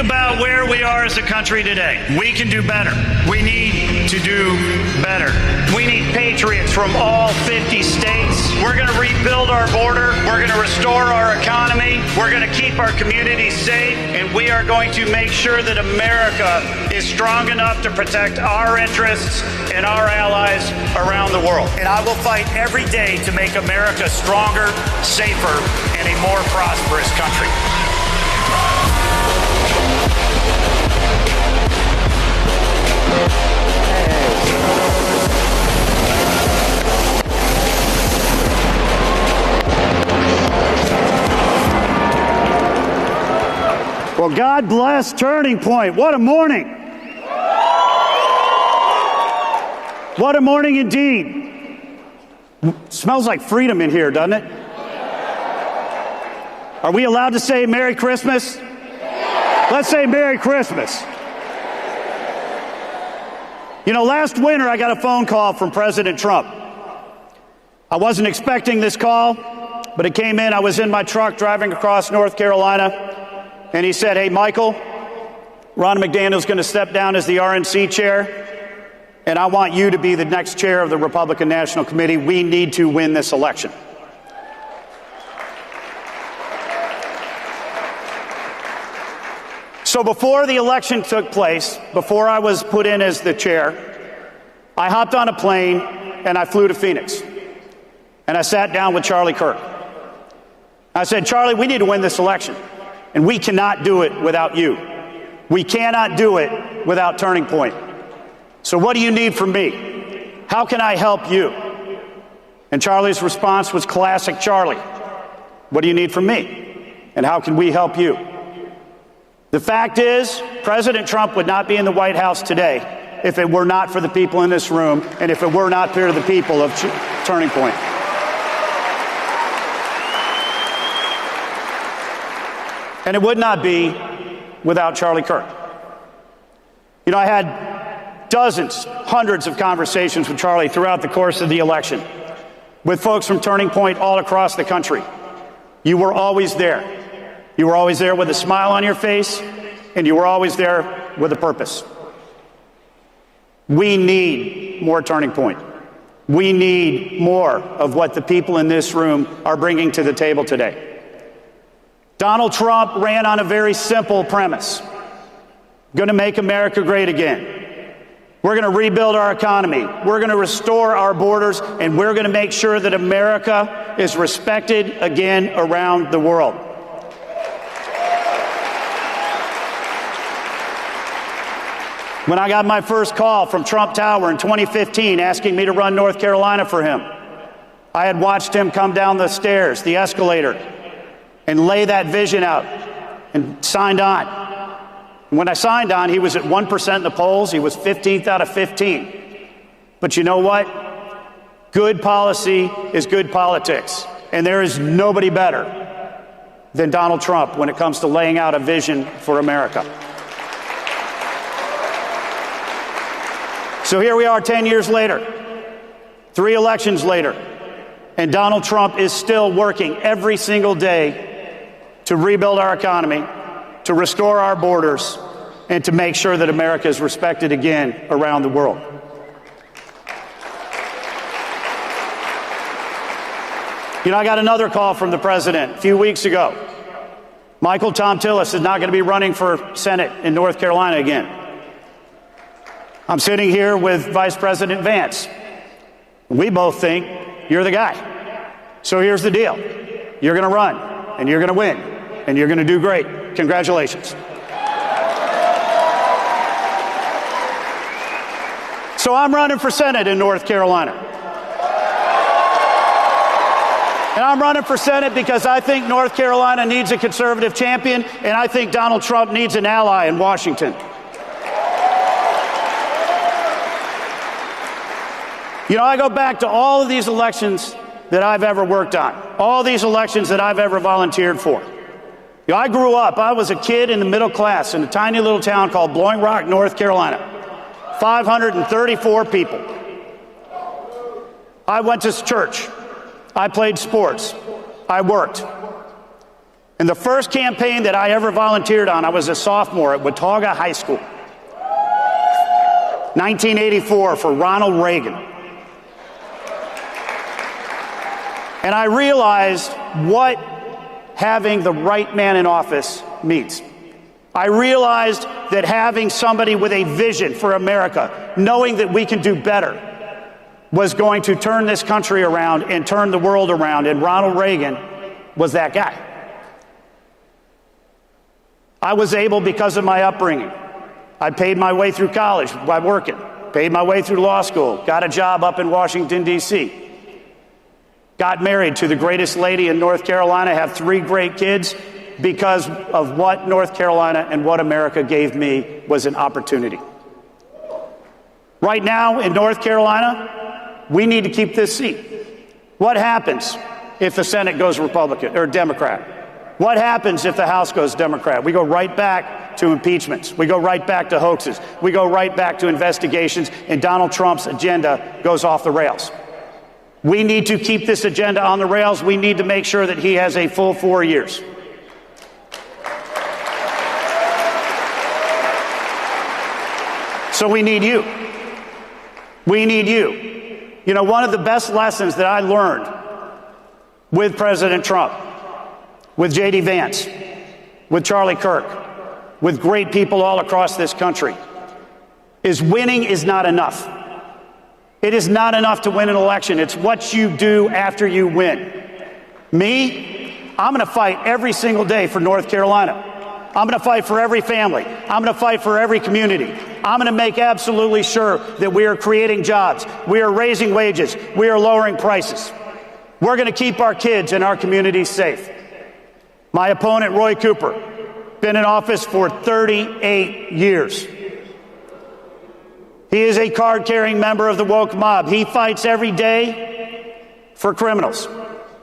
about where we are as a country today. We can do better. We need to do better. We need patriots from all 50 states. We're going to rebuild our border. We're going to restore our economy. We're going to keep our communities safe. And we are going to make sure that America is strong enough to protect our interests and our allies around the world. And I will fight every day to make America stronger, safer, and a more prosperous country. Well, God bless Turning Point. What a morning. What a morning indeed. Smells like freedom in here, doesn't it? Are we allowed to say Merry Christmas? Let's say Merry Christmas. You know, last winter I got a phone call from President Trump. I wasn't expecting this call, but it came in. I was in my truck driving across North Carolina. And he said, hey, Michael, Ron McDaniel's going to step down as the RNC chair, and I want you to be the next chair of the Republican National Committee. We need to win this election. So before the election took place, before I was put in as the chair, I hopped on a plane and I flew to Phoenix. And I sat down with Charlie Kirk. I said, Charlie, we need to win this election. And we cannot do it without you. We cannot do it without Turning Point. So what do you need from me? How can I help you? And Charlie's response was classic Charlie. What do you need from me? And how can we help you? The fact is, President Trump would not be in the White House today if it were not for the people in this room and if it were not for the people of Turning Point. And it would not be without Charlie Kirk. You know, I had dozens, hundreds of conversations with Charlie throughout the course of the election, with folks from Turning Point all across the country. You were always there. You were always there with a smile on your face, and you were always there with a purpose. We need more Turning Point. We need more of what the people in this room are bringing to the table today. Donald Trump ran on a very simple premise. Going to make America great again. We're going to rebuild our economy. We're going to restore our borders, and we're going to make sure that America is respected again around the world. When I got my first call from Trump Tower in 2015 asking me to run North Carolina for him, I had watched him come down the stairs, the escalator, and lay that vision out and signed on. And when I signed on, he was at 1% in the polls. He was 15th out of 15. But you know what? Good policy is good politics. And there is nobody better than Donald Trump when it comes to laying out a vision for America. So here we are 10 years later, 3 elections later, and Donald Trump is still working every single day to rebuild our economy, to restore our borders, and to make sure that America is respected again around the world. You know, I got another call from the president a few weeks ago. Michael Tom Tillis is not going to be running for Senate in North Carolina again. I'm sitting here with Vice President Vance. We both think you're the guy. So here's the deal. You're going to run, and you're going to win, and you're going to do great. Congratulations. So I'm running for Senate in North Carolina. And I'm running for Senate because I think North Carolina needs a conservative champion, and I think Donald Trump needs an ally in Washington. You know, I go back to all of these elections that I've ever worked on, all these elections that I've ever volunteered for. You know, I grew up, I was a kid in the middle class in a tiny little town called Blowing Rock, North Carolina. 534 people. I went to church. I played sports. I worked. And the first campaign that I ever volunteered on, I was a sophomore at Watauga High School, 1984, for Ronald Reagan. And I realized what having the right man in office means. I realized that having somebody with a vision for America, knowing that we can do better, was going to turn this country around and turn the world around, and Ronald Reagan was that guy. I was able, because of my upbringing, I paid my way through college by working, paid my way through law school, got a job up in Washington, D.C., got married to the greatest lady in North Carolina, have 3 great kids, because of what North Carolina and what America gave me was an opportunity. Right now in North Carolina, we need to keep this seat. What happens if the Senate goes Republican or Democrat? What happens if the House goes Democrat? We go right back to impeachments. We go right back to hoaxes. We go right back to investigations, and Donald Trump's agenda goes off the rails. We need to keep this agenda on the rails. We need to make sure that he has a full 4 years. So we need you. We need you. You know, one of the best lessons that I learned with President Trump, with J.D. Vance, with Charlie Kirk, with great people all across this country, is winning is not enough. It is not enough to win an election. It's what you do after you win. Me, I'm going to fight every single day for North Carolina. I'm going to fight for every family. I'm going to fight for every community. I'm going to make absolutely sure that we are creating jobs. We are raising wages. We are lowering prices. We're going to keep our kids and our communities safe. My opponent, Roy Cooper, been in office for 38 years. He is a card-carrying member of the woke mob. He fights every day for criminals.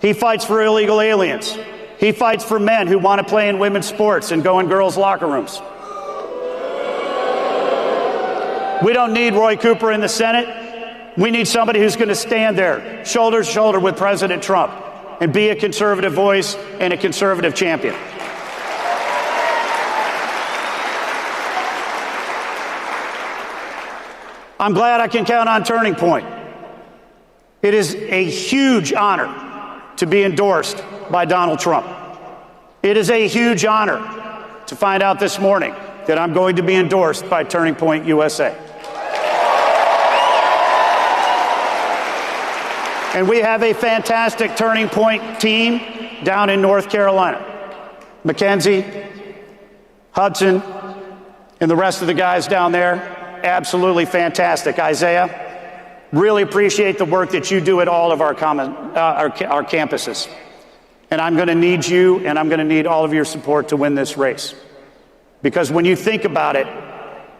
He fights for illegal aliens. He fights for men who want to play in women's sports and go in girls' locker rooms. We don't need Roy Cooper in the Senate. We need somebody who's going to stand there, shoulder to shoulder with President Trump, and be a conservative voice and a conservative champion. I'm glad I can count on Turning Point. It is a huge honor to be endorsed by Donald Trump. It is a huge honor to find out this morning that I'm going to be endorsed by Turning Point USA. And we have a fantastic Turning Point team down in North Carolina. Mackenzie, Hudson, and the rest of the guys down there, absolutely fantastic. Isaiah, really appreciate the work that you do at all of our campuses. And I'm going to need you, and I'm going to need all of your support to win this race. Because when you think about it,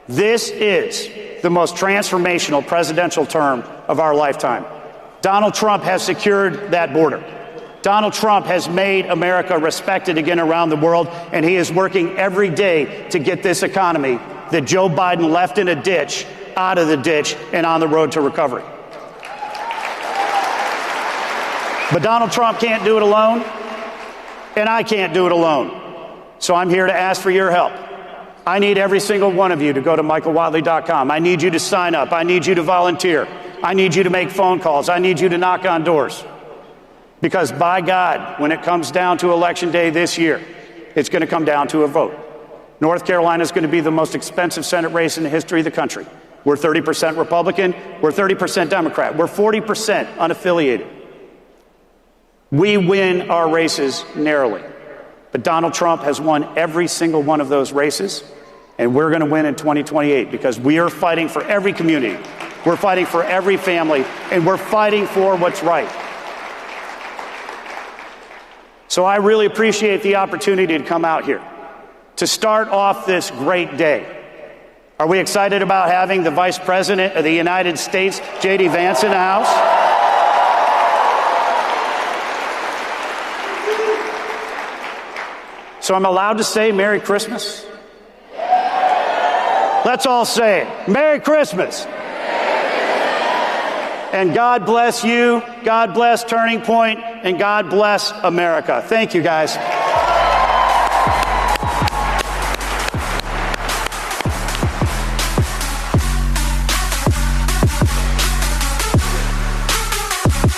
this is the most transformational presidential term of our lifetime. Donald Trump has secured that border. Donald Trump has made America respected again around the world, and he is working every day to get this economy that Joe Biden left in a ditch out of the ditch and on the road to recovery. But Donald Trump can't do it alone, and I can't do it alone. So I'm here to ask for your help. I need every single one of you to go to michaelwhatley.com. I need you to sign up. I need you to volunteer. I need you to make phone calls. I need you to knock on doors. Because by God, when it comes down to Election Day this year, it's going to come down to a vote. North Carolina is going to be the most expensive Senate race in the history of the country. We're 30% Republican. We're 30% Democrat. We're 40% unaffiliated. We win our races narrowly. But Donald Trump has won every single one of those races, and we're going to win in 2028 because we are fighting for every community. We're fighting for every family, and we're fighting for what's right. So I really appreciate the opportunity to come out here to start off this great day. Are we excited about having the Vice President of the United States, J.D. Vance, in the House? So I'm allowed to say Merry Christmas? Let's all say it. Merry Christmas. And God bless you, God bless Turning Point, and God bless America. Thank you, guys.